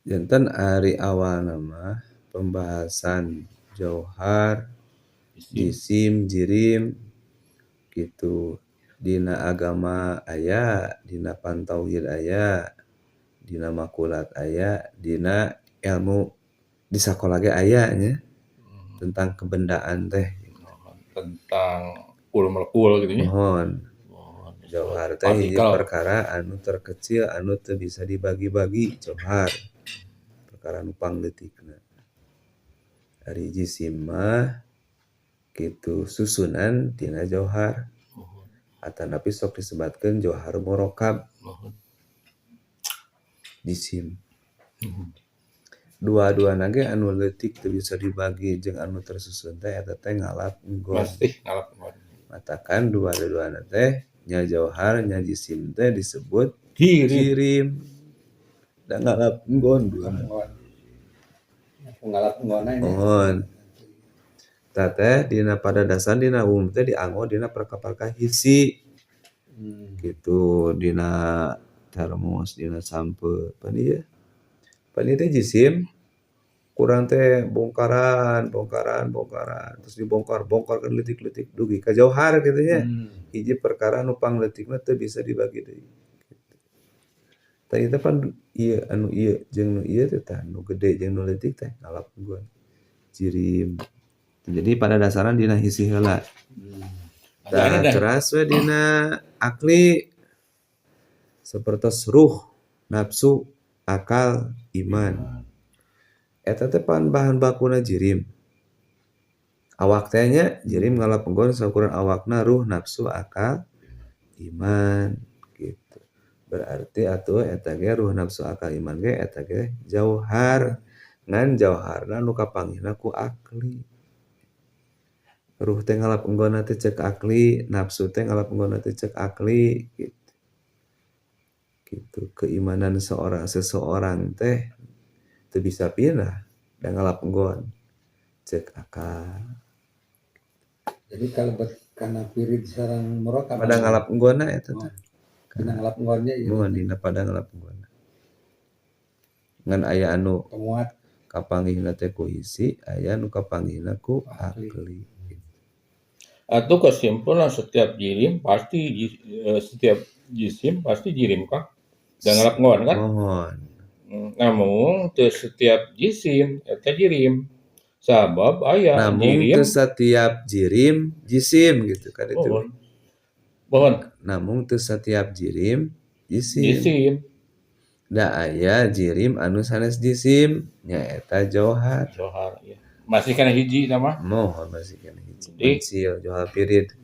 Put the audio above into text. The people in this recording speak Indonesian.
Janten ari awalna mah pembahasan jauhar, jisim, jirim kitu. Dina agama aya, dina pantauhid aya, dina makulat aya, dina ilmu di sakola ge aya nya tentang kebendaan teh. Tentang ulumul gitu nya. Mohon. Jauhar teh hiji perkara anu terkecil anu teu bisa dibagi-bagi, jauhar. Perkara nu pangleutikna. Ari jisim mah kitu susunan tina jauhar. Atanapi sok disebatkeun jauhar murakkab. Jisim. Dua-duana ge anu leutik teu bisa dibagi jeung anu tersusun teh eta teh ngalap enggon. Pasti ngalap enggon. Matakan dua-duana teh nya jauhar nya jisim teh disebut Jirim. Da ngalap enggon duana. Ngalap enggonna nya. Mohon. Eta teh dina pada dasar dina umum teh dianggo dina perka-perka hisi. Gitu dina termos, dina sampeu. Pan ieu teh jisim kurang teh bongkaran terus dibongkar-bongkar leutik-leutik dugi ka jauhar kitu nya. Hiji perkara nu pangleutikna teu bisa dibagi deui. Tah ieu teh pan ieu anu ieu jeung nu ieu teh tah nu gede jeung nu leutik teh ngalap enggon. Jirim. Jadi pada dasarna dina hisi heula. Tah teras we dina akli sapertos ruh, nafsu, akal, iman. Eta teh pan bahan bakuna jirim. Awak teh nya jirim ngalap enggon saukuran awakna ruh, nafsu, akal, iman gitu. Berarti atuh eta ge ruh, nafsu, akal, iman ge eta ge jauhar. Ngan jauharna nu kapanggihna ku akli. Ruh teh ngalap enggonna teh ceuk akli, nafsu teh ngalap enggonna teh ceuk akli gitu. Gitu keimanan seseorang teh teu bisa pindah da ngalap enggon ceuk akal. Jadi kalebet kana pirid sareng murakkab Pada ngalap enggonna eta teh. Dina ngalap enggonnya ieu. Mohon dina pada ngalap enggonna. Ngan aya anu Pemuat kapanggihna teh ku hisi, aya nu kapanggihna ku akli. Atau kesimpulan setiap jisim pasti jirim kah? Da ngalap enggon kan? Mohon. Namun teu setiap jisim eta jirim. Sabab aya Namun jirim. teu setiap jirim jisim gitu kan itu. Mohon. Namun teu setiap jirim jisim. Jisim. Da aya jirim anu sanes jisim nyaeta jauhar. Jauhar ya. Masih kana hiji nama? Mohon masih kana hiji. Pensil jauhar pirid.